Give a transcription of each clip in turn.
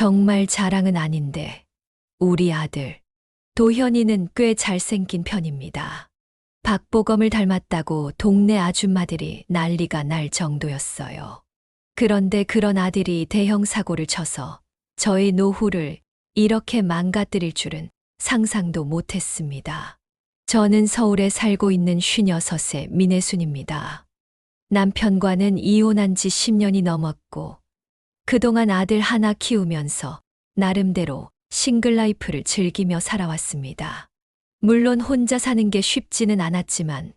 정말 자랑은 아닌데 우리 아들 도현이는 꽤 잘생긴 편입니다. 박보검을 닮았다고 동네 아줌마들이 난리가 날 정도였어요. 그런데 그런 아들이 대형 사고를 쳐서 저의 노후를 이렇게 망가뜨릴 줄은 상상도 못했습니다. 저는 서울에 살고 있는 56세 민혜순입니다. 남편과는 이혼한 지 10년이 넘었고 그동안 아들 하나 키우면서 나름대로 싱글라이프를 즐기며 살아왔습니다. 물론 혼자 사는 게 쉽지는 않았지만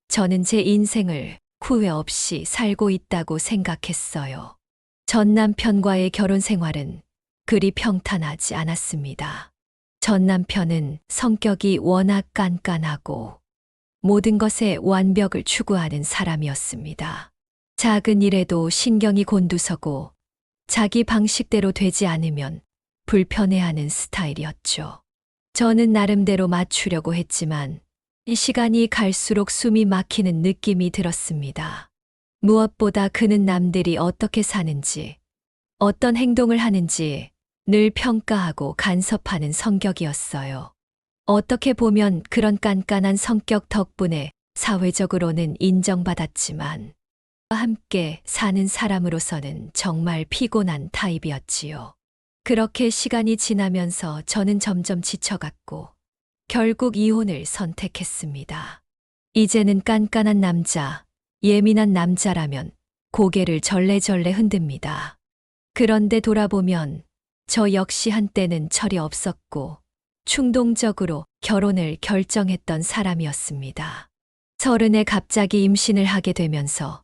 저는 제 인생을 후회 없이 살고 있다고 생각했어요. 전 남편과의 결혼 생활은 그리 평탄하지 않았습니다. 전 남편은 성격이 워낙 깐깐하고 모든 것에 완벽을 추구하는 사람이었습니다. 작은 일에도 신경이 곤두서고 자기 방식대로 되지 않으면 불편해하는 스타일이었죠. 저는 나름대로 맞추려고 했지만 이 시간이 갈수록 숨이 막히는 느낌이 들었습니다. 무엇보다 그는 남들이 어떻게 사는지, 어떤 행동을 하는지 늘 평가하고 간섭하는 성격이었어요. 어떻게 보면 그런 깐깐한 성격 덕분에 사회적으로는 인정받았지만 함께 사는 사람으로서는 정말 피곤한 타입이었지요. 그렇게 시간이 지나면서 저는 점점 지쳐갔고 결국 이혼을 선택했습니다. 이제는 깐깐한 남자, 예민한 남자라면 고개를 절레절레 흔듭니다. 그런데 돌아보면 저 역시 한때는 철이 없었고 충동적으로 결혼을 결정했던 사람이었습니다. 30에 갑자기 임신을 하게 되면서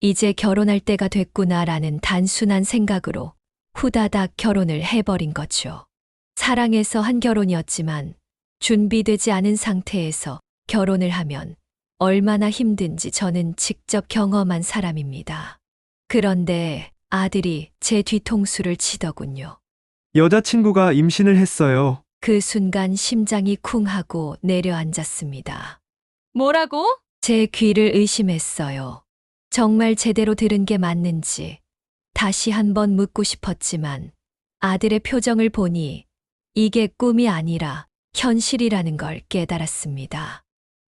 이제 결혼할 때가 됐구나라는 단순한 생각으로 후다닥 결혼을 해버린 거죠. 사랑해서 한 결혼이었지만 준비되지 않은 상태에서 결혼을 하면 얼마나 힘든지 저는 직접 경험한 사람입니다. 그런데 아들이 제 뒤통수를 치더군요. 여자친구가 임신을 했어요. 그 순간 심장이 쿵 하고 내려앉았습니다. 뭐라고? 제 귀를 의심했어요. 정말 제대로 들은 게 맞는지 다시 한번 묻고 싶었지만 아들의 표정을 보니 이게 꿈이 아니라 현실이라는 걸 깨달았습니다.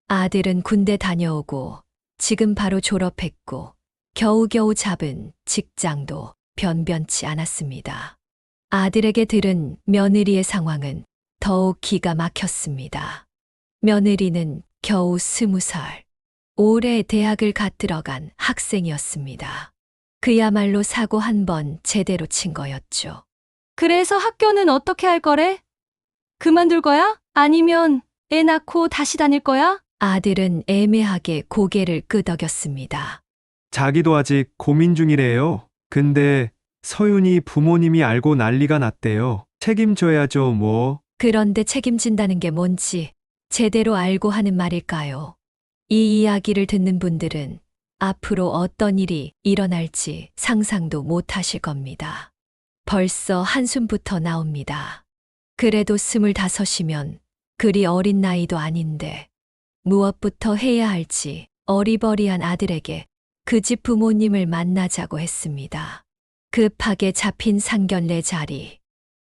아들은 군대 다녀오고 지금 바로 졸업했고 겨우겨우 잡은 직장도 변변치 않았습니다. 아들에게 들은 며느리의 상황은 더욱 기가 막혔습니다. 며느리는 겨우 20살. 올해 대학을 갓 들어간 학생이었습니다. 그야말로 사고 한 번 제대로 친 거였죠. 그래서 학교는 어떻게 할 거래? 그만둘 거야? 아니면 애 낳고 다시 다닐 거야? 아들은 애매하게 고개를 끄덕였습니다. 자기도 아직 고민 중이래요. 근데 서윤이 부모님이 알고 난리가 났대요. 책임져야죠, 뭐. 그런데 책임진다는 게 뭔지 제대로 알고 하는 말일까요? 이 이야기를 듣는 분들은 앞으로 어떤 일이 일어날지 상상도 못 하실 겁니다. 벌써 한숨부터 나옵니다. 그래도 25이면 그리 어린 나이도 아닌데 무엇부터 해야 할지 어리버리한 아들에게 그 집 부모님을 만나자고 했습니다. 급하게 잡힌 상견례 자리.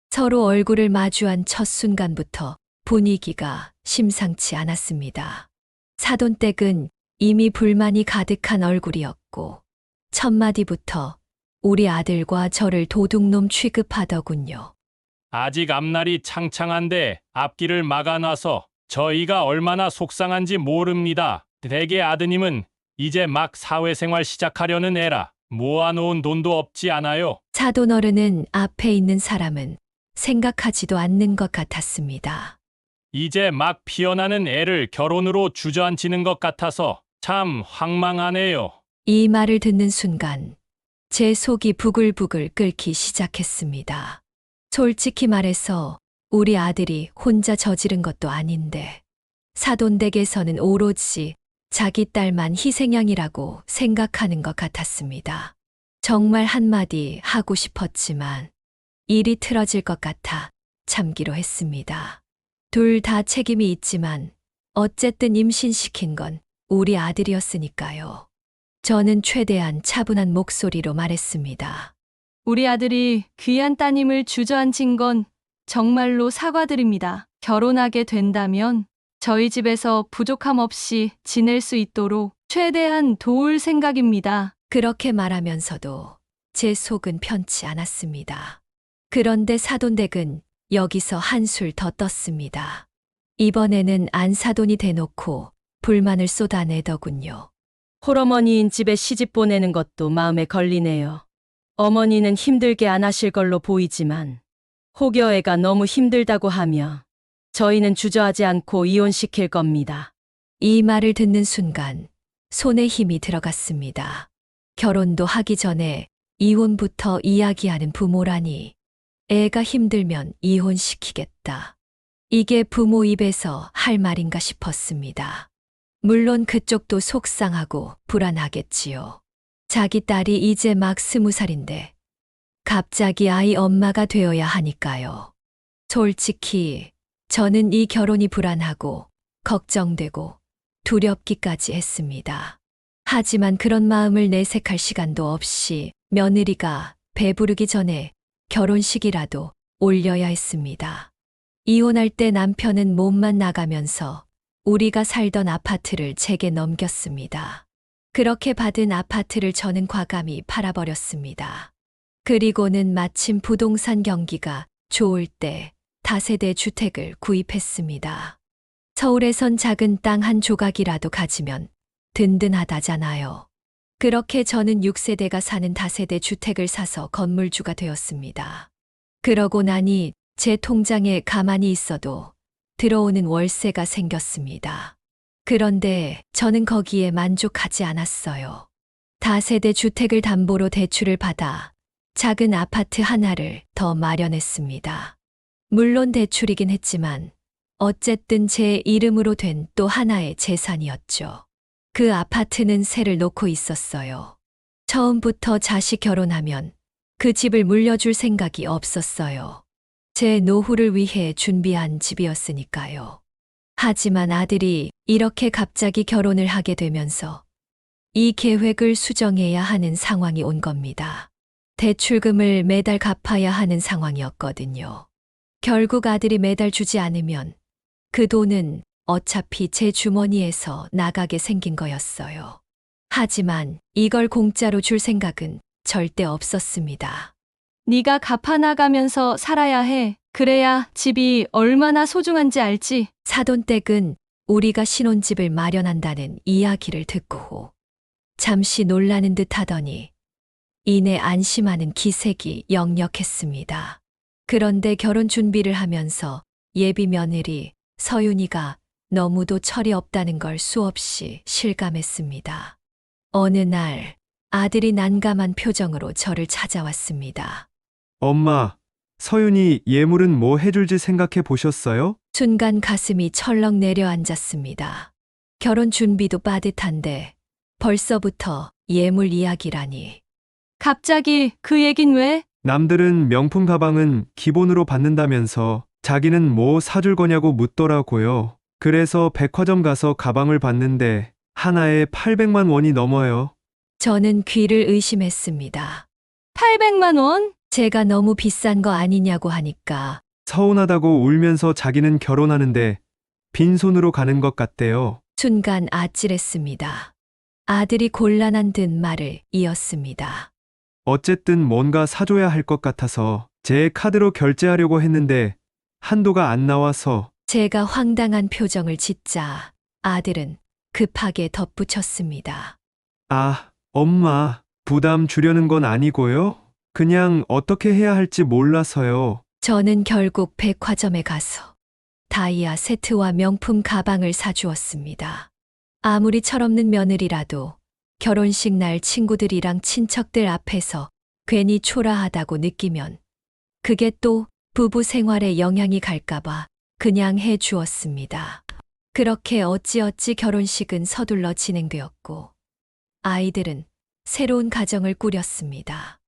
서로 얼굴을 마주한 첫 순간부터 분위기가 심상치 않았습니다. 사돈댁은 이미 불만이 가득한 얼굴이었고 첫마디부터 우리 아들과 저를 도둑놈 취급하더군요. 아직 앞날이 창창한데 앞길을 막아놔서 저희가 얼마나 속상한지 모릅니다. 대개 아드님은 이제 막 사회생활 시작하려는 애라 모아놓은 돈도 없지 않아요. 사돈 어른은 앞에 있는 사람은 생각하지도 않는 것 같았습니다. 이제 막 피어나는 애를 결혼으로 주저앉히는 것 같아서 참 황망하네요. 이 말을 듣는 순간 제 속이 부글부글 끓기 시작했습니다. 솔직히 말해서 우리 아들이 혼자 저지른 것도 아닌데 사돈댁에서는 오로지 자기 딸만 희생양이라고 생각하는 것 같았습니다. 정말 한마디 하고 싶었지만 일이 틀어질 것 같아 참기로 했습니다. 둘 다 책임이 있지만 어쨌든 임신시킨 건 우리 아들이었으니까요. 저는 최대한 차분한 목소리로 말했습니다. 우리 아들이 귀한 따님을 주저앉힌 건 정말로 사과드립니다. 결혼하게 된다면 저희 집에서 부족함 없이 지낼 수 있도록 최대한 도울 생각입니다. 그렇게 말하면서도 제 속은 편치 않았습니다. 그런데 사돈댁은 여기서 한술 더 떴습니다. 이번에는 안사돈이 대놓고 불만을 쏟아내더군요. 홀어머니인 집에 시집 보내는 것도 마음에 걸리네요. 어머니는 힘들게 안 하실 걸로 보이지만 혹여애가 너무 힘들다고 하며 저희는 주저하지 않고 이혼시킬 겁니다. 이 말을 듣는 순간 손에 힘이 들어갔습니다. 결혼도 하기 전에 이혼부터 이야기하는 부모라니. 애가 힘들면 이혼시키겠다. 이게 부모 입에서 할 말인가 싶었습니다. 물론 그쪽도 속상하고 불안하겠지요. 자기 딸이 이제 막 20살인데 갑자기 아이 엄마가 되어야 하니까요. 솔직히 저는 이 결혼이 불안하고 걱정되고 두렵기까지 했습니다. 하지만 그런 마음을 내색할 시간도 없이 며느리가 배부르기 전에 결혼식이라도 올려야 했습니다. 이혼할 때 남편은 몸만 나가면서 우리가 살던 아파트를 제게 넘겼습니다. 그렇게 받은 아파트를 저는 과감히 팔아버렸습니다. 그리고는 마침 부동산 경기가 좋을 때 다세대 주택을 구입했습니다. 서울에선 작은 땅 한 조각이라도 가지면 든든하다잖아요. 그렇게 저는 6세대가 사는 다세대 주택을 사서 건물주가 되었습니다. 그러고 나니 제 통장에 가만히 있어도 들어오는 월세가 생겼습니다. 그런데 저는 거기에 만족하지 않았어요. 다세대 주택을 담보로 대출을 받아 작은 아파트 하나를 더 마련했습니다. 물론 대출이긴 했지만 어쨌든 제 이름으로 된 또 하나의 재산이었죠. 그 아파트는 세를 놓고 있었어요. 처음부터 자식 결혼하면 그 집을 물려줄 생각이 없었어요. 제 노후를 위해 준비한 집이었으니까요. 하지만 아들이 이렇게 갑자기 결혼을 하게 되면서 이 계획을 수정해야 하는 상황이 온 겁니다. 대출금을 매달 갚아야 하는 상황이었거든요. 결국 아들이 매달 주지 않으면 그 돈은 어차피 제 주머니에서 나가게 생긴 거였어요. 하지만 이걸 공짜로 줄 생각은 절대 없었습니다. 네가 갚아나가면서 살아야 해. 그래야 집이 얼마나 소중한지 알지. 사돈댁은 우리가 신혼집을 마련한다는 이야기를 듣고 잠시 놀라는 듯 하더니 이내 안심하는 기색이 역력했습니다. 그런데 결혼 준비를 하면서 예비 며느리 서윤이가 너무도 철이 없다는 걸 수없이 실감했습니다. 어느 날 아들이 난감한 표정으로 저를 찾아왔습니다. 엄마, 서윤이 예물은 뭐 해줄지 생각해 보셨어요? 순간 가슴이 철렁 내려앉았습니다. 결혼 준비도 빠듯한데 벌써부터 예물 이야기라니. 갑자기 그 얘긴 왜? 남들은 명품 가방은 기본으로 받는다면서 자기는 뭐 사줄 거냐고 묻더라고요. 그래서 백화점 가서 가방을 봤는데 하나에 800만 원이 넘어요. 저는 귀를 의심했습니다. 800만 원? 제가 너무 비싼 거 아니냐고 하니까 서운하다고 울면서 자기는 결혼하는데 빈손으로 가는 것 같대요. 순간 아찔했습니다. 아들이 곤란한 듯 말을 이었습니다. 어쨌든 뭔가 사줘야 할 것 같아서 제 카드로 결제하려고 했는데 한도가 안 나와서. 제가 황당한 표정을 짓자 아들은 급하게 덧붙였습니다. 아, 엄마, 부담 주려는 건 아니고요. 그냥 어떻게 해야 할지 몰라서요. 저는 결국 백화점에 가서 다이아 세트와 명품 가방을 사주었습니다. 아무리 철없는 며느리라도 결혼식 날 친구들이랑 친척들 앞에서 괜히 초라하다고 느끼면 그게 또 부부 생활에 영향이 갈까봐 그냥 해 주었습니다. 그렇게 어찌어찌 결혼식은 서둘러 진행되었고 아이들은 새로운 가정을 꾸렸습니다.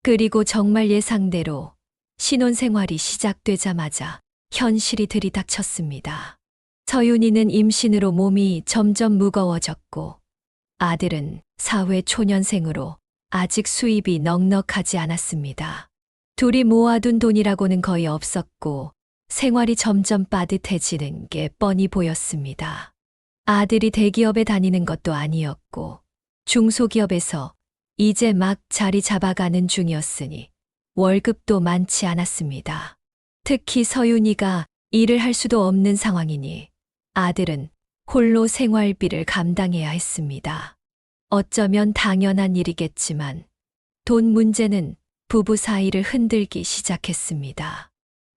그리고 정말 예상대로 신혼생활이 시작되자마자 현실이 들이닥쳤습니다. 서윤이는 임신으로 몸이 점점 무거워졌고 아들은 사회 초년생으로 아직 수입이 넉넉하지 않았습니다. 둘이 모아둔 돈이라고는 거의 없었고 생활이 점점 빠듯해지는 게 뻔히 보였습니다. 아들이 대기업에 다니는 것도 아니었고 중소기업에서 이제 막 자리 잡아가는 중이었으니 월급도 많지 않았습니다. 특히 서윤이가 일을 할 수도 없는 상황이니 아들은 홀로 생활비를 감당해야 했습니다. 어쩌면 당연한 일이겠지만 돈 문제는 부부 사이를 흔들기 시작했습니다.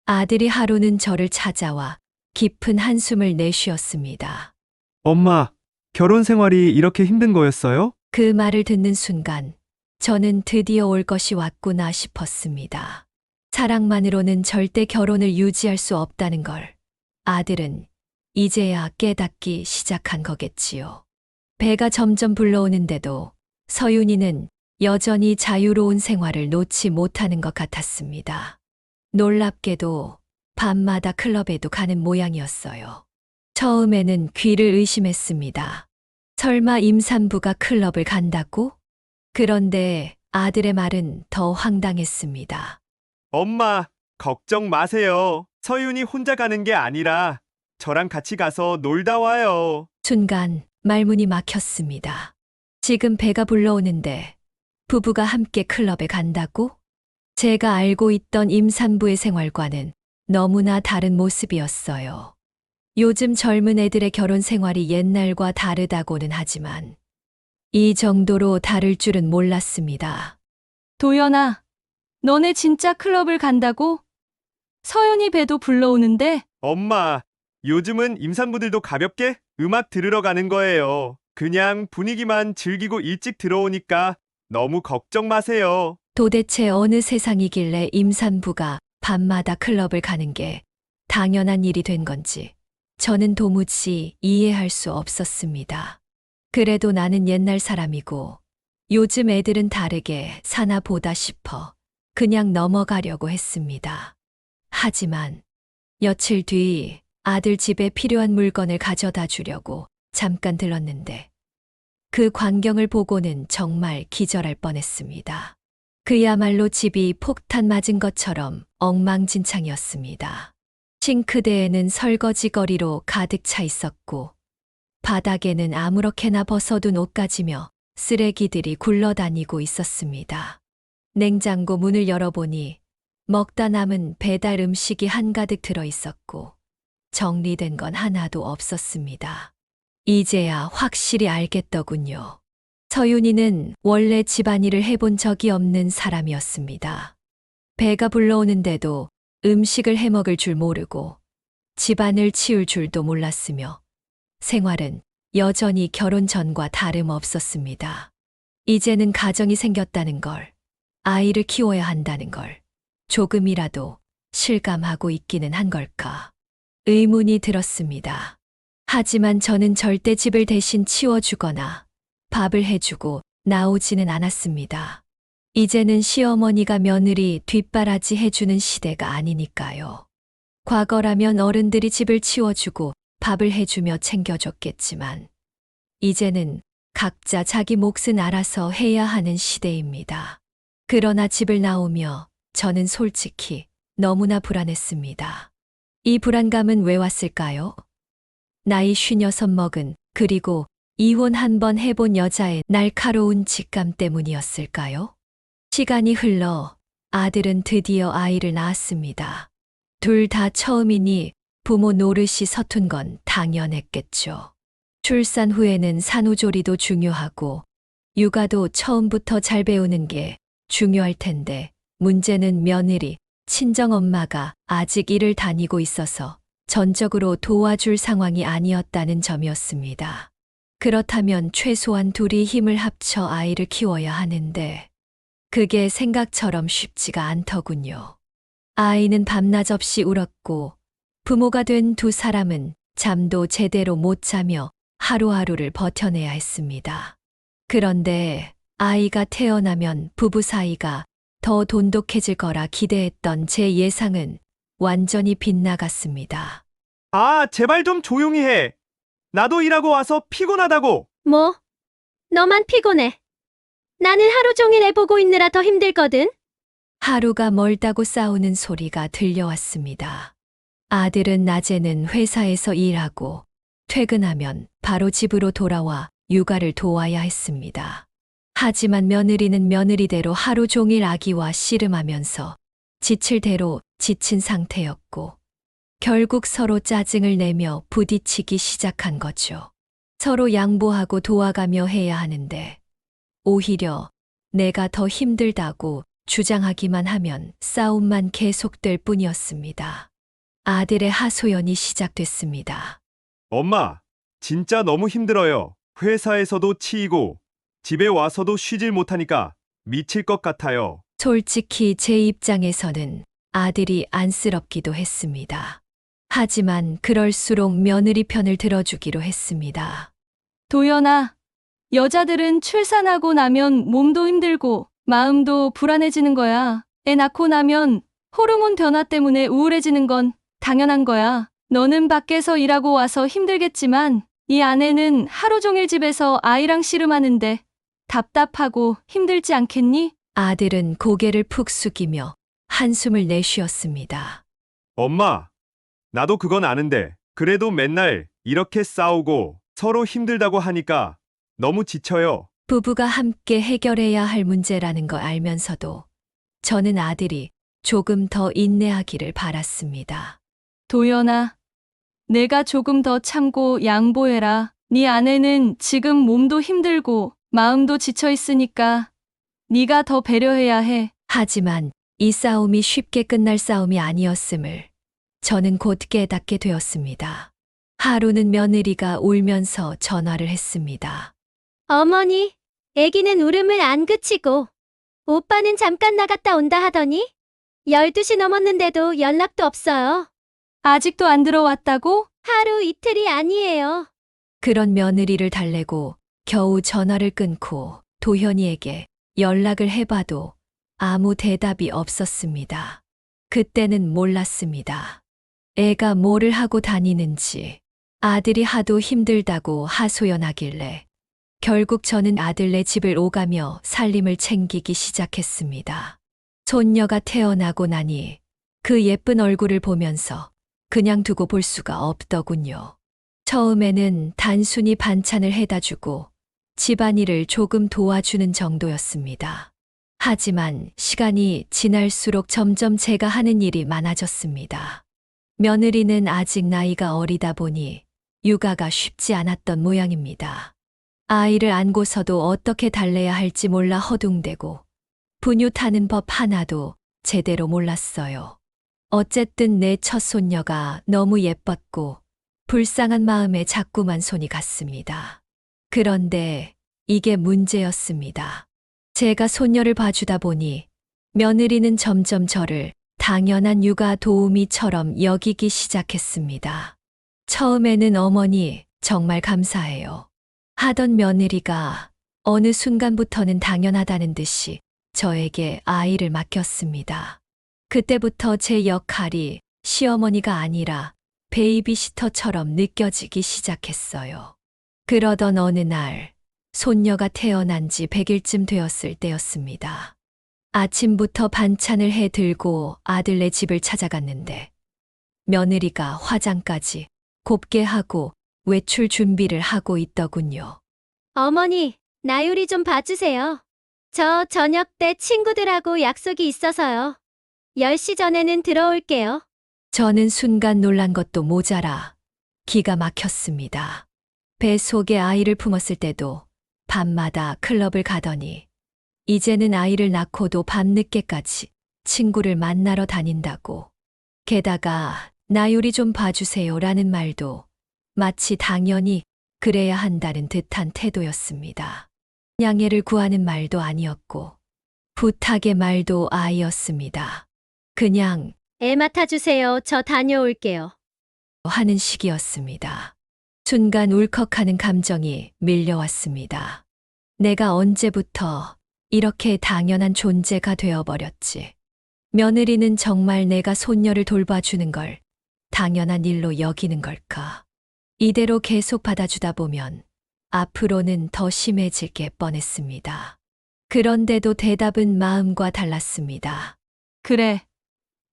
아들이 하루는 저를 찾아와 깊은 한숨을 내쉬었습니다. 엄마, 결혼 생활이 이렇게 힘든 거였어요? 그 말을 듣는 순간 저는 드디어 올 것이 왔구나 싶었습니다. 사랑만으로는 절대 결혼을 유지할 수 없다는 걸 아들은 이제야 깨닫기 시작한 거겠지요. 배가 점점 불러오는데도 서윤이는 여전히 자유로운 생활을 놓지 못하는 것 같았습니다. 놀랍게도 밤마다 클럽에도 가는 모양이었어요. 처음에는 귀를 의심했습니다. 설마 임산부가 클럽을 간다고? 그런데 아들의 말은 더 황당했습니다. 엄마, 걱정 마세요. 서윤이 혼자 가는 게 아니라 저랑 같이 가서 놀다 와요. 순간 말문이 막혔습니다. 지금 배가 불러오는데 부부가 함께 클럽에 간다고? 제가 알고 있던 임산부의 생활과는 너무나 다른 모습이었어요. 요즘 젊은 애들의 결혼 생활이 옛날과 다르다고는 하지만 이 정도로 다를 줄은 몰랐습니다. 도연아, 너네 진짜 클럽을 간다고? 서연이 배도 불러오는데 엄마, 요즘은 임산부들도 가볍게 음악 들으러 가는 거예요. 그냥 분위기만 즐기고 일찍 들어오니까 너무 걱정 마세요. 도대체 어느 세상이길래 임산부가 밤마다 클럽을 가는 게 당연한 일이 된 건지 저는 도무지 이해할 수 없었습니다. 그래도 나는 옛날 사람이고 요즘 애들은 다르게 사나 보다 싶어 그냥 넘어가려고 했습니다. 하지만 며칠 뒤 아들 집에 필요한 물건을 가져다 주려고 잠깐 들렀는데 그 광경을 보고는 정말 기절할 뻔했습니다. 그야말로 집이 폭탄 맞은 것처럼 엉망진창이었습니다. 싱크대에는 설거지 거리로 가득 차 있었고 바닥에는 아무렇게나 벗어둔 옷가지며 쓰레기들이 굴러다니고 있었습니다. 냉장고 문을 열어보니 먹다 남은 배달 음식이 한가득 들어 있었고 정리된 건 하나도 없었습니다. 이제야 확실히 알겠더군요. 서윤이는 원래 집안일을 해본 적이 없는 사람이었습니다. 배가 불러오는데도 음식을 해먹을 줄 모르고 집안을 치울 줄도 몰랐으며 생활은 여전히 결혼 전과 다름없었습니다. 이제는 가정이 생겼다는 걸, 아이를 키워야 한다는 걸 조금이라도 실감하고 있기는 한 걸까 의문이 들었습니다. 하지만 저는 절대 집을 대신 치워주거나 밥을 해주고 나오지는 않았습니다. 이제는 시어머니가 며느리 뒷바라지 해주는 시대가 아니니까요. 과거라면 어른들이 집을 치워주고 밥을 해주며 챙겨줬겠지만 이제는 각자 자기 몫은 알아서 해야 하는 시대입니다. 그러나 집을 나오며 저는 솔직히 너무나 불안했습니다. 이 불안감은 왜 왔을까요? 나이 56 먹은 그리고 이혼 한 번 해본 여자의 날카로운 직감 때문이었을까요? 시간이 흘러 아들은 드디어 아이를 낳았습니다. 둘 다 처음이니 부모 노릇이 서툰 건 당연했겠죠. 출산 후에는 산후조리도 중요하고 육아도 처음부터 잘 배우는 게 중요할 텐데 문제는 며느리, 친정엄마가 아직 일을 다니고 있어서 전적으로 도와줄 상황이 아니었다는 점이었습니다. 그렇다면 최소한 둘이 힘을 합쳐 아이를 키워야 하는데 그게 생각처럼 쉽지가 않더군요. 아이는 밤낮 없이 울었고 부모가 된 두 사람은 잠도 제대로 못 자며 하루하루를 버텨내야 했습니다. 그런데 아이가 태어나면 부부 사이가 더 돈독해질 거라 기대했던 제 예상은 완전히 빗나갔습니다. 아, 제발 좀 조용히 해. 나도 일하고 와서 피곤하다고. 뭐? 너만 피곤해. 나는 하루 종일 애 보고 있느라 더 힘들거든. 하루가 멀다고 싸우는 소리가 들려왔습니다. 아들은 낮에는 회사에서 일하고 퇴근하면 바로 집으로 돌아와 육아를 도와야 했습니다. 하지만 며느리는 며느리대로 하루 종일 아기와 씨름하면서 지칠 대로 지친 상태였고 결국 서로 짜증을 내며 부딪히기 시작한 거죠. 서로 양보하고 도와가며 해야 하는데 오히려 내가 더 힘들다고 주장하기만 하면 싸움만 계속될 뿐이었습니다. 아들의 하소연이 시작됐습니다. 엄마, 진짜 너무 힘들어요. 회사에서도 치이고 집에 와서도 쉬질 못하니까 미칠 것 같아요. 솔직히 제 입장에서는 아들이 안쓰럽기도 했습니다. 하지만 그럴수록 며느리 편을 들어주기로 했습니다. 도연아, 여자들은 출산하고 나면 몸도 힘들고 마음도 불안해지는 거야. 애 낳고 나면 호르몬 변화 때문에 우울해지는 건 당연한 거야. 너는 밖에서 일하고 와서 힘들겠지만 이 아내는 하루 종일 집에서 아이랑 씨름하는데 답답하고 힘들지 않겠니? 아들은 고개를 푹 숙이며 한숨을 내쉬었습니다. 엄마, 나도 그건 아는데 그래도 맨날 이렇게 싸우고 서로 힘들다고 하니까 너무 지쳐요. 부부가 함께 해결해야 할 문제라는 걸 알면서도 저는 아들이 조금 더 인내하기를 바랐습니다. 도연아, 내가 조금 더 참고 양보해라. 네 아내는 지금 몸도 힘들고 마음도 지쳐 있으니까 네가 더 배려해야 해. 하지만 이 싸움이 쉽게 끝날 싸움이 아니었음을 저는 곧 깨닫게 되었습니다. 하루는 며느리가 울면서 전화를 했습니다. 어머니, 아기는 울음을 안 그치고 오빠는 잠깐 나갔다 온다 하더니 12시 넘었는데도 연락도 없어요. 아직도 안 들어왔다고? 하루 이틀이 아니에요. 그런 며느리를 달래고 겨우 전화를 끊고 도현이에게 연락을 해봐도 아무 대답이 없었습니다. 그때는 몰랐습니다. 애가 뭐를 하고 다니는지 아들이 하도 힘들다고 하소연하길래 결국 저는 아들네 집을 오가며 살림을 챙기기 시작했습니다. 손녀가 태어나고 나니 그 예쁜 얼굴을 보면서 그냥 두고 볼 수가 없더군요. 처음에는 단순히 반찬을 해다 주고 집안일을 조금 도와주는 정도였습니다. 하지만 시간이 지날수록 점점 제가 하는 일이 많아졌습니다. 며느리는 아직 나이가 어리다 보니 육아가 쉽지 않았던 모양입니다. 아이를 안고서도 어떻게 달래야 할지 몰라 허둥대고 분유 타는 법 하나도 제대로 몰랐어요. 어쨌든 내 첫 손녀가 너무 예뻤고 불쌍한 마음에 자꾸만 손이 갔습니다. 그런데 이게 문제였습니다. 제가 손녀를 봐주다 보니 며느리는 점점 저를 당연한 육아 도우미처럼 여기기 시작했습니다. 처음에는 어머니 정말 감사해요 하던 며느리가 어느 순간부터는 당연하다는 듯이 저에게 아이를 맡겼습니다. 그때부터 제 역할이 시어머니가 아니라 베이비시터처럼 느껴지기 시작했어요. 그러던 어느 날 손녀가 태어난 지 100일쯤 되었을 때였습니다. 아침부터 반찬을 해 들고 아들네 집을 찾아갔는데 며느리가 화장까지 곱게 하고 외출 준비를 하고 있더군요. 어머니, 나유리 좀 봐주세요. 저 저녁 때 친구들하고 약속이 있어서요. 10시 전에는 들어올게요. 저는 순간 놀란 것도 모자라 기가 막혔습니다. 배 속에 아이를 품었을 때도 밤마다 클럽을 가더니 이제는 아이를 낳고도 밤늦게까지 친구를 만나러 다닌다고. 게다가 나유리 좀 봐주세요라는 말도 마치 당연히 그래야 한다는 듯한 태도였습니다. 양해를 구하는 말도 아니었고 부탁의 말도 아니었습니다. 그냥 애 맡아주세요. 저 다녀올게요. 하는 식이었습니다. 순간 울컥하는 감정이 밀려왔습니다. 내가 언제부터 이렇게 당연한 존재가 되어버렸지. 며느리는 정말 내가 손녀를 돌봐주는 걸 당연한 일로 여기는 걸까? 이대로 계속 받아주다 보면 앞으로는 더 심해질 게 뻔했습니다. 그런데도 대답은 마음과 달랐습니다. 그래.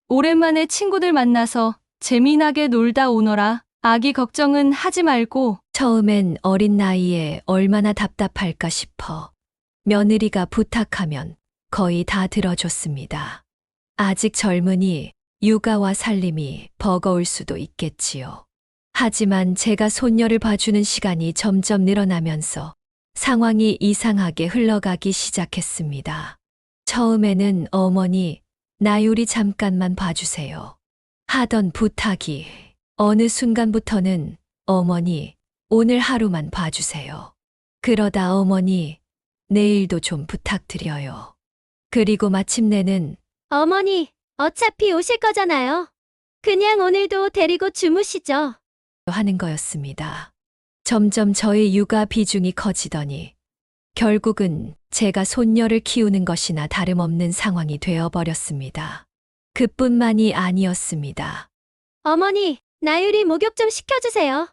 오랜만에 친구들 만나서 재미나게 놀다 오너라. 아기 걱정은 하지 말고. 처음엔 어린 나이에 얼마나 답답할까 싶어 며느리가 부탁하면 거의 다 들어줬습니다. 아직 젊으니 육아와 살림이 버거울 수도 있겠지요. 하지만 제가 손녀를 봐주는 시간이 점점 늘어나면서 상황이 이상하게 흘러가기 시작했습니다. 처음에는 어머니, 나유리 잠깐만 봐주세요. 하던 부탁이 어느 순간부터는 어머니, 오늘 하루만 봐주세요. 그러다 어머니, 내일도 좀 부탁드려요. 그리고 마침내는 어머니, 어차피 오실 거잖아요. 그냥 오늘도 데리고 주무시죠. 하는 거였습니다. 점점 저의 육아 비중이 커지더니 결국은 제가 손녀를 키우는 것이나 다름없는 상황이 되어버렸습니다. 그뿐만이 아니었습니다. 어머니, 나유리 목욕 좀 시켜주세요.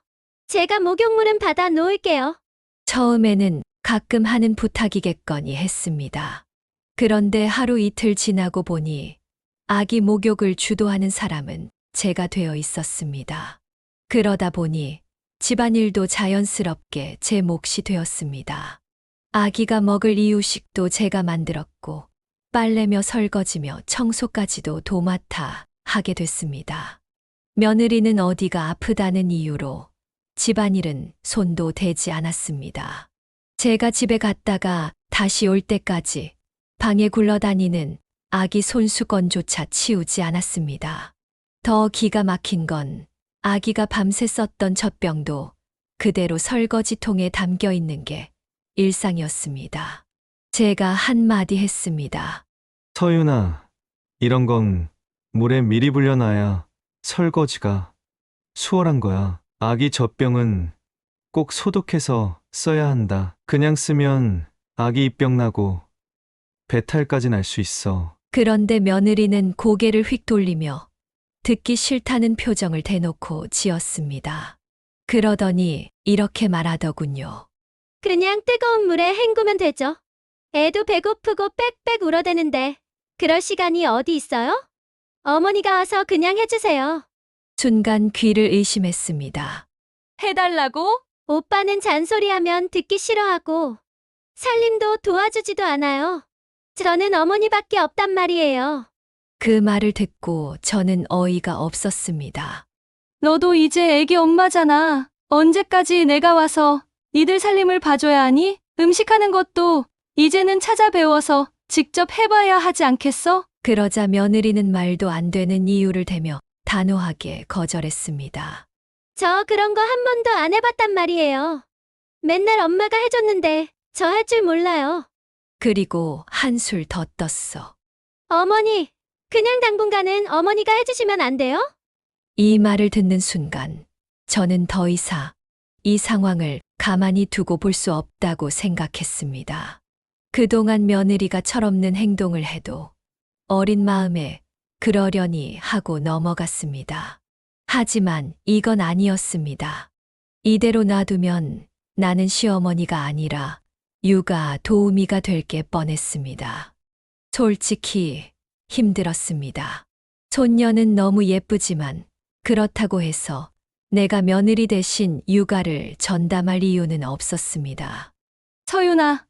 제가 목욕물은 받아 놓을게요. 처음에는 가끔 하는 부탁이겠거니 했습니다. 그런데 하루 이틀 지나고 보니 아기 목욕을 주도하는 사람은 제가 되어 있었습니다. 그러다 보니 집안일도 자연스럽게 제 몫이 되었습니다. 아기가 먹을 이유식도 제가 만들었고 빨래며 설거지며 청소까지도 도맡아 하게 됐습니다. 며느리는 어디가 아프다는 이유로 집안일은 손도 대지 않았습니다. 제가 집에 갔다가 다시 올 때까지 방에 굴러다니는 아기 손수건조차 치우지 않았습니다. 더 기가 막힌 건 아기가 밤새 썼던 젖병도 그대로 설거지통에 담겨 있는 게 일상이었습니다. 제가 한마디 했습니다. 서윤아, 이런 건 물에 미리 불려놔야 설거지가 수월한 거야. 아기 젖병은 꼭 소독해서 써야 한다. 그냥 쓰면 아기 입병 나고 배탈까지 날 수 있어. 그런데 며느리는 고개를 휙 돌리며 듣기 싫다는 표정을 대놓고 지었습니다. 그러더니 이렇게 말하더군요. 그냥 뜨거운 물에 헹구면 되죠. 애도 배고프고 빽빽 울어대는데 그럴 시간이 어디 있어요? 어머니가 와서 그냥 해주세요. 순간 귀를 의심했습니다. 해달라고? 오빠는 잔소리하면 듣기 싫어하고 살림도 도와주지도 않아요. 저는 어머니밖에 없단 말이에요. 그 말을 듣고 저는 어이가 없었습니다. 너도 이제 애기 엄마잖아. 언제까지 내가 와서 니들 살림을 봐줘야 하니? 음식하는 것도 이제는 찾아 배워서 직접 해봐야 하지 않겠어? 그러자 며느리는 말도 안 되는 이유를 대며 단호하게 거절했습니다. 저 그런 거 한 번도 안 해봤단 말이에요. 맨날 엄마가 해줬는데 저 할 줄 몰라요. 그리고 한술 더 떴어. 어머니, 그냥 당분간은 어머니가 해주시면 안 돼요? 이 말을 듣는 순간 저는 더 이상 이 상황을 가만히 두고 볼 수 없다고 생각했습니다. 그동안 며느리가 철없는 행동을 해도 어린 마음에 그러려니 하고 넘어갔습니다. 하지만 이건 아니었습니다. 이대로 놔두면 나는 시어머니가 아니라 육아 도우미가 될 게 뻔했습니다. 솔직히 힘들었습니다. 손녀는 너무 예쁘지만 그렇다고 해서 내가 며느리 대신 육아를 전담할 이유는 없었습니다. 서윤아,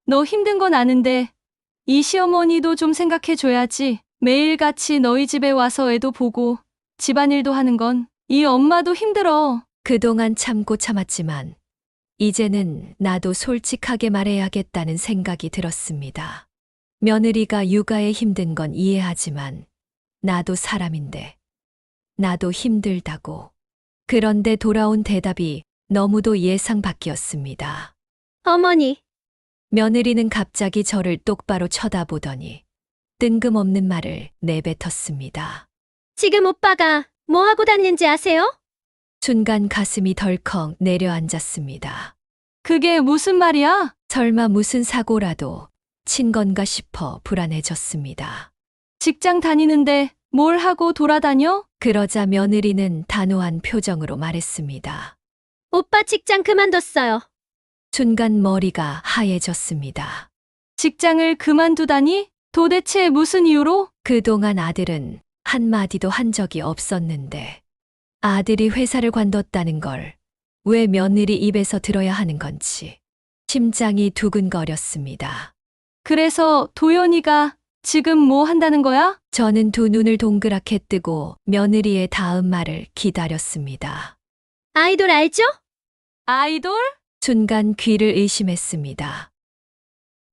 너 힘든 건 아는데 이 시어머니도 좀 생각해줘야지. 매일같이 너희 집에 와서 애도 보고 집안일도 하는 건 이 엄마도 힘들어. 그동안 참고 참았지만 이제는 나도 솔직하게 말해야겠다는 생각이 들었습니다. 며느리가 육아에 힘든 건 이해하지만 나도 사람인데 나도 힘들다고. 그런데 돌아온 대답이 너무도 예상 밖이었습니다. 어머니, 며느리는 갑자기 저를 똑바로 쳐다보더니 뜬금없는 말을 내뱉었습니다. 지금 오빠가 뭐 하고 다니는지 아세요? 순간 가슴이 덜컥 내려앉았습니다. 그게 무슨 말이야? 설마 무슨 사고라도 친 건가 싶어 불안해졌습니다. 직장 다니는데 뭘 하고 돌아다녀? 그러자 며느리는 단호한 표정으로 말했습니다. 오빠 직장 그만뒀어요. 순간 머리가 하얘졌습니다. 직장을 그만두다니? 도대체 무슨 이유로? 그동안 아들은 한마디도 한 적이 없었는데 아들이 회사를 관뒀다는 걸 왜 며느리 입에서 들어야 하는 건지 심장이 두근거렸습니다. 그래서 도연이가 지금 뭐 한다는 거야? 저는 두 눈을 동그랗게 뜨고 며느리의 다음 말을 기다렸습니다. 아이돌 알죠? 아이돌? 순간 귀를 의심했습니다.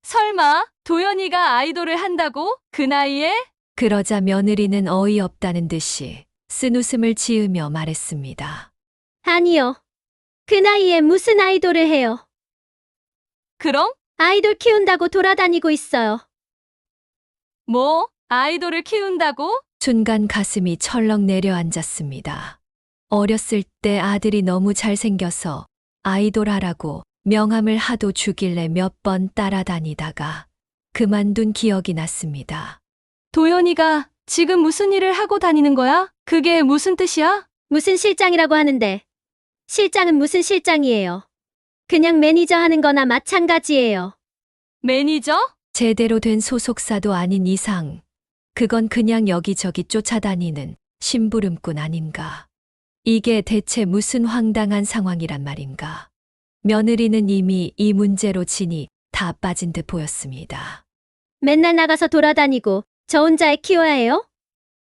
설마 도연이가 아이돌을 한다고? 그 나이에? 그러자 며느리는 어이없다는 듯이 쓴웃음을 지으며 말했습니다. 아니요. 그 나이에 무슨 아이돌을 해요? 그럼? 아이돌 키운다고 돌아다니고 있어요. 뭐? 아이돌을 키운다고? 순간 가슴이 철렁 내려앉았습니다. 어렸을 때 아들이 너무 잘생겨서 아이돌 하라고 명함을 하도 주길래 몇 번 따라다니다가 그만둔 기억이 났습니다. 도연이가 지금 무슨 일을 하고 다니는 거야? 그게 무슨 뜻이야? 무슨 실장이라고 하는데. 실장은 무슨 실장이에요. 그냥 매니저 하는 거나 마찬가지예요. 매니저? 제대로 된 소속사도 아닌 이상 그건 그냥 여기저기 쫓아다니는 심부름꾼 아닌가. 이게 대체 무슨 황당한 상황이란 말인가. 며느리는 이미 이 문제로 진이 다 빠진 듯 보였습니다. 맨날 나가서 돌아다니고 저 혼자 애 키워야 해요?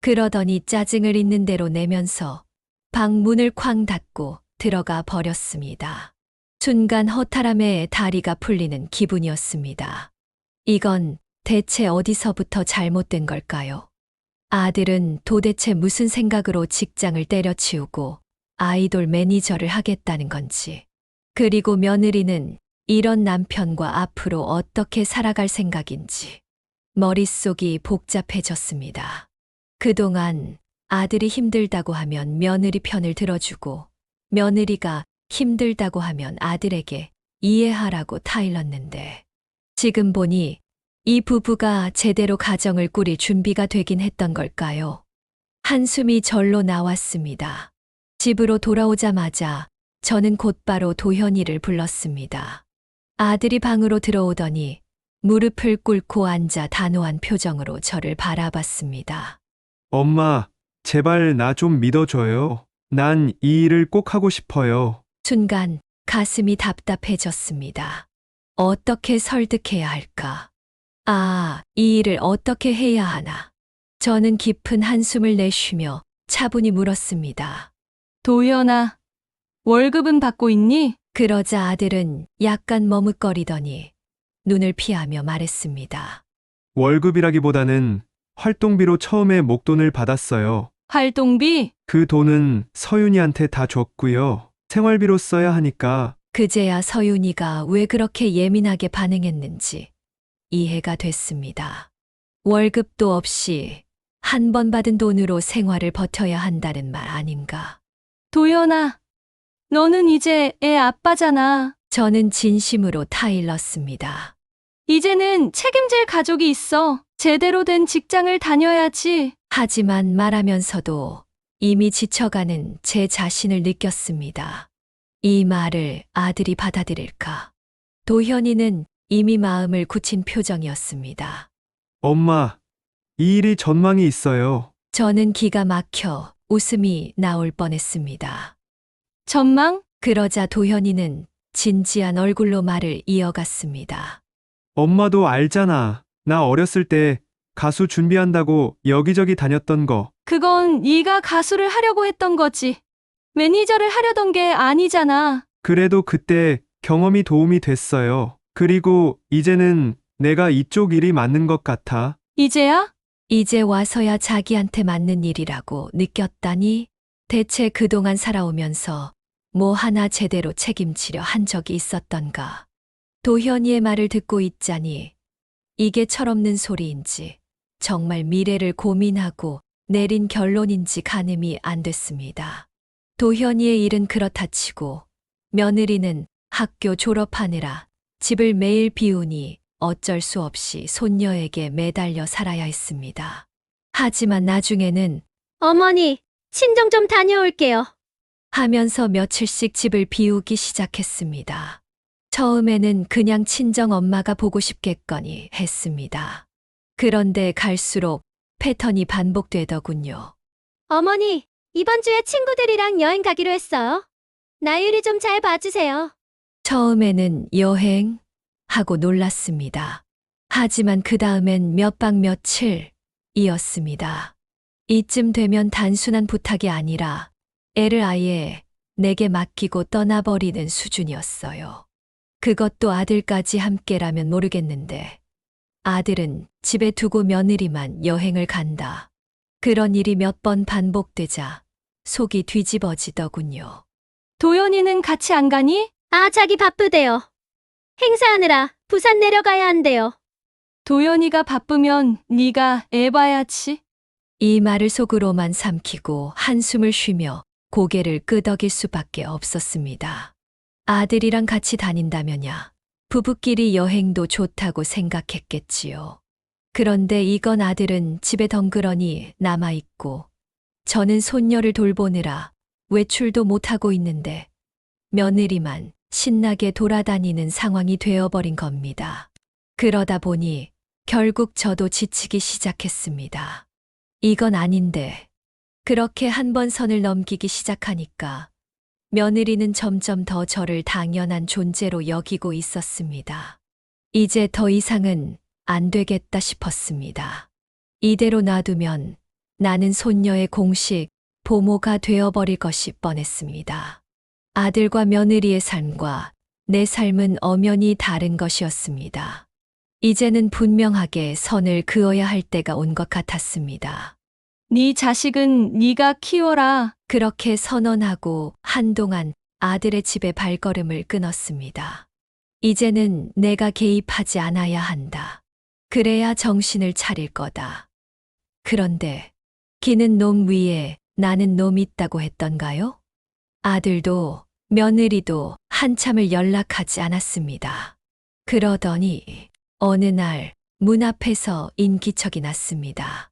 그러더니 짜증을 있는 대로 내면서 방 문을 쾅 닫고 들어가 버렸습니다. 순간 허탈함에 다리가 풀리는 기분이었습니다. 이건 대체 어디서부터 잘못된 걸까요? 아들은 도대체 무슨 생각으로 직장을 때려치우고 아이돌 매니저를 하겠다는 건지, 그리고 며느리는 이런 남편과 앞으로 어떻게 살아갈 생각인지 머릿속이 복잡해졌습니다. 그동안 아들이 힘들다고 하면 며느리 편을 들어주고 며느리가 힘들다고 하면 아들에게 이해하라고 타일렀는데 지금 보니 이 부부가 제대로 가정을 꾸릴 준비가 되긴 했던 걸까요? 한숨이 절로 나왔습니다. 집으로 돌아오자마자 저는 곧바로 도현이를 불렀습니다. 아들이 방으로 들어오더니 무릎을 꿇고 앉아 단호한 표정으로 저를 바라봤습니다. 엄마, 제발 나 좀 믿어줘요. 난 이 일을 꼭 하고 싶어요. 순간 가슴이 답답해졌습니다. 어떻게 설득해야 할까? 이 일을 어떻게 해야 하나? 저는 깊은 한숨을 내쉬며 차분히 물었습니다. 도연아, 월급은 받고 있니? 그러자 아들은 약간 머뭇거리더니 눈을 피하며 말했습니다. 월급이라기보다는 활동비로 처음에 목돈을 받았어요. 활동비? 그 돈은 서윤이한테 다 줬고요. 생활비로 써야 하니까. 그제야 서윤이가 왜 그렇게 예민하게 반응했는지 이해가 됐습니다. 월급도 없이 한 번 받은 돈으로 생활을 버텨야 한다는 말 아닌가. 도연아, 너는 이제 애 아빠잖아. 저는 진심으로 타일렀습니다. 이제는 책임질 가족이 있어. 제대로 된 직장을 다녀야지. 하지만 말하면서도 이미 지쳐가는 제 자신을 느꼈습니다. 이 말을 아들이 받아들일까? 도현이는 이미 마음을 굳힌 표정이었습니다. 엄마, 이 일이 전망이 있어요. 저는 기가 막혀 웃음이 나올 뻔했습니다. 전망? 그러자 도현이는 진지한 얼굴로 말을 이어갔습니다. 엄마도 알잖아. 나 어렸을 때 가수 준비한다고 여기저기 다녔던 거. 그건 네가 가수를 하려고 했던 거지. 매니저를 하려던 게 아니잖아. 그래도 그때 경험이 도움이 됐어요. 그리고 이제는 내가 이쪽 일이 맞는 것 같아. 이제야? 이제 와서야 자기한테 맞는 일이라고 느꼈다니? 대체 그동안 살아오면서 뭐 하나 제대로 책임지려 한 적이 있었던가? 도현이의 말을 듣고 있자니 이게 철없는 소리인지 정말 미래를 고민하고 내린 결론인지 가늠이 안 됐습니다. 도현이의 일은 그렇다 치고 며느리는 학교 졸업하느라 집을 매일 비우니 어쩔 수 없이 손녀에게 매달려 살아야 했습니다. 하지만 나중에는 어머니, 친정 좀 다녀올게요. 하면서 며칠씩 집을 비우기 시작했습니다. 처음에는 그냥 친정 엄마가 보고 싶겠거니 했습니다. 그런데 갈수록 패턴이 반복되더군요. 어머니, 이번 주에 친구들이랑 여행 가기로 했어요. 나유리 좀 잘 봐주세요. 처음에는 여행 하고 놀랐습니다. 하지만 그 다음엔 몇 박 며칠이었습니다. 이쯤 되면 단순한 부탁이 아니라 애를 아예 내게 맡기고 떠나버리는 수준이었어요. 그것도 아들까지 함께라면 모르겠는데 아들은 집에 두고 며느리만 여행을 간다. 그런 일이 몇 번 반복되자 속이 뒤집어지더군요. 도연이는 같이 안 가니? 아, 자기 바쁘대요. 행사하느라 부산 내려가야 한대요. 도연이가 바쁘면 네가 애 봐야지. 이 말을 속으로만 삼키고 한숨을 쉬며 고개를 끄덕일 수밖에 없었습니다. 아들이랑 같이 다닌다면야 부부끼리 여행도 좋다고 생각했겠지요. 그런데 이건 아들은 집에 덩그러니 남아있고 저는 손녀를 돌보느라 외출도 못하고 있는데 며느리만 신나게 돌아다니는 상황이 되어버린 겁니다. 그러다 보니 결국 저도 지치기 시작했습니다. 이건 아닌데 그렇게 한 번 선을 넘기기 시작하니까 며느리는 점점 더 저를 당연한 존재로 여기고 있었습니다. 이제 더 이상은 안 되겠다 싶었습니다. 이대로 놔두면 나는 손녀의 공식 보모가 되어버릴 것이 뻔했습니다. 아들과 며느리의 삶과 내 삶은 엄연히 다른 것이었습니다. 이제는 분명하게 선을 그어야 할 때가 온 것 같았습니다. 네 자식은 네가 키워라. 그렇게 선언하고 한동안 아들의 집에 발걸음을 끊었습니다. 이제는 내가 개입하지 않아야 한다. 그래야 정신을 차릴 거다. 그런데 기는 놈 위에 나는 놈 있다고 했던가요? 아들도 며느리도 한참을 연락하지 않았습니다. 그러더니 어느 날 문 앞에서 인기척이 났습니다.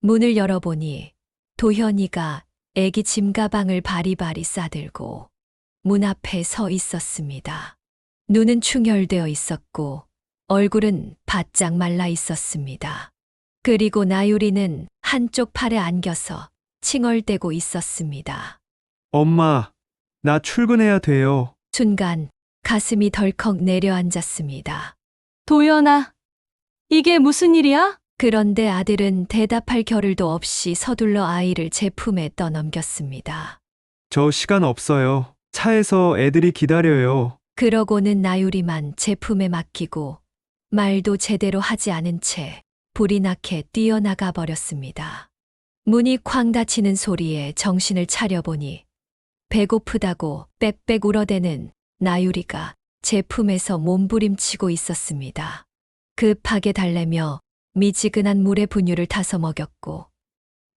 문을 열어보니 도현이가 애기 짐가방을 바리바리 싸들고 문 앞에 서 있었습니다. 눈은 충혈되어 있었고 얼굴은 바짝 말라 있었습니다. 그리고 나유리는 한쪽 팔에 안겨서 칭얼대고 있었습니다. 엄마, 나 출근해야 돼요. 순간 가슴이 덜컥 내려앉았습니다. 도연아, 이게 무슨 일이야? 그런데 아들은 대답할 겨를도 없이 서둘러 아이를 제 품에 떠넘겼습니다. 저 시간 없어요. 차에서 애들이 기다려요. 그러고는 나유리만 제 품에 맡기고 말도 제대로 하지 않은 채 불이 나게 뛰어나가 버렸습니다. 문이 쾅 닫히는 소리에 정신을 차려보니 배고프다고 빽빽 울어대는 나유리가 제 품에서 몸부림치고 있었습니다. 급하게 달래며 미지근한 물에 분유를 타서 먹였고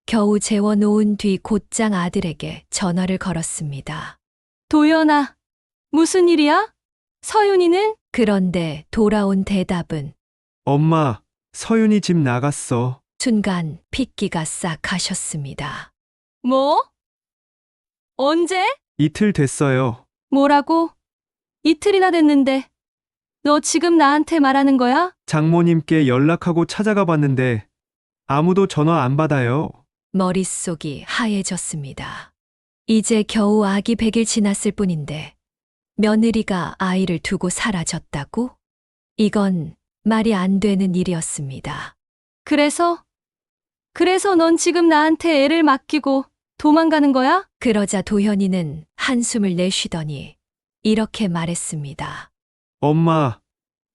겨우 재워놓은 뒤 곧장 아들에게 전화를 걸었습니다. 도연아, 무슨 일이야? 서윤이는? 그런데 돌아온 대답은 엄마, 서윤이 집 나갔어. 순간 핏기가 싹 가셨습니다. 뭐? 언제? 이틀 됐어요. 뭐라고? 이틀이나 됐는데 너 지금 나한테 말하는 거야? 장모님께 연락하고 찾아가 봤는데 아무도 전화 안 받아요. 머릿속이 하얘졌습니다. 이제 겨우 아기 100일 지났을 뿐인데 며느리가 아이를 두고 사라졌다고? 이건 말이 안 되는 일이었습니다. 그래서 넌 지금 나한테 애를 맡기고 도망가는 거야? 그러자 도현이는 한숨을 내쉬더니 이렇게 말했습니다. 엄마,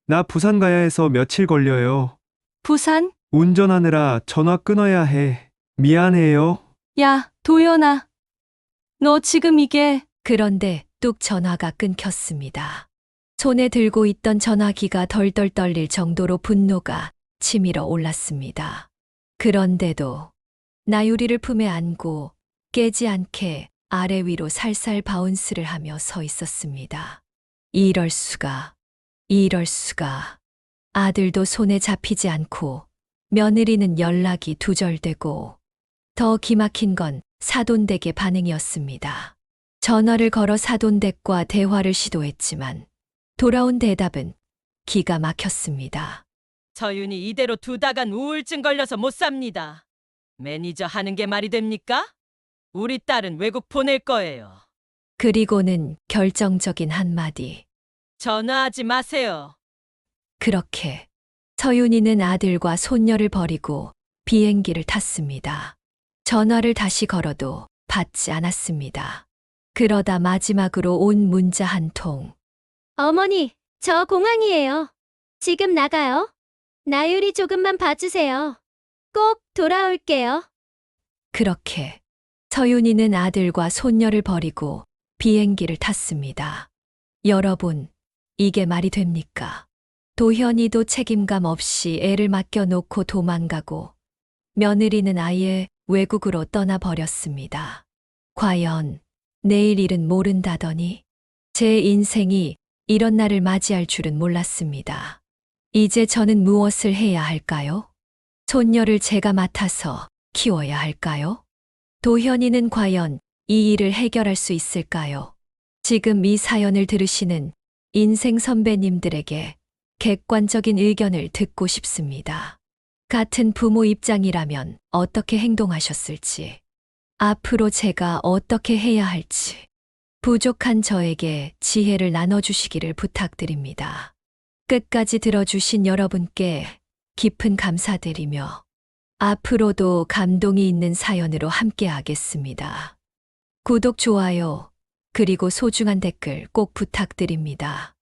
나 부산 가야 해서 며칠 걸려요. 부산? 운전하느라 전화 끊어야 해. 미안해요. 야, 도연아. 너 지금 이게 그런데 뚝 전화가 끊겼습니다. 손에 들고 있던 전화기가 덜덜 떨릴 정도로 분노가 치밀어 올랐습니다. 그런데도 나유리를 품에 안고 깨지 않게 아래 위로 살살 바운스를 하며 서 있었습니다. 이럴 수가. 아들도 손에 잡히지 않고 며느리는 연락이 두절되고 더 기막힌 건 사돈댁의 반응이었습니다. 전화를 걸어 사돈댁과 대화를 시도했지만 돌아온 대답은 기가 막혔습니다. 서윤이 이대로 두다간 우울증 걸려서 못 삽니다. 매니저 하는 게 말이 됩니까? 우리 딸은 외국 보낼 거예요. 그리고는 결정적인 한마디. 전화하지 마세요. 그렇게 서윤이는 아들과 손녀를 버리고 비행기를 탔습니다. 전화를 다시 걸어도 받지 않았습니다. 그러다 마지막으로 온 문자 한 통. 어머니, 저 공항이에요. 지금 나가요. 나유리 조금만 봐주세요. 꼭 돌아올게요. 그렇게 서윤이는 아들과 손녀를 버리고 비행기를 탔습니다. 여러분, 이게 말이 됩니까? 도현이도 책임감 없이 애를 맡겨놓고 도망가고 며느리는 아예 외국으로 떠나버렸습니다. 과연 내일 일은 모른다더니 제 인생이 이런 날을 맞이할 줄은 몰랐습니다. 이제 저는 무엇을 해야 할까요? 손녀를 제가 맡아서 키워야 할까요? 도현이는 과연 이 일을 해결할 수 있을까요? 지금 이 사연을 들으시는 인생 선배님들에게 객관적인 의견을 듣고 싶습니다. 같은 부모 입장이라면 어떻게 행동하셨을지, 앞으로 제가 어떻게 해야 할지, 부족한 저에게 지혜를 나눠주시기를 부탁드립니다. 끝까지 들어주신 여러분께 깊은 감사드리며 앞으로도 감동이 있는 사연으로 함께하겠습니다. 구독, 좋아요, 그리고 소중한 댓글 꼭 부탁드립니다.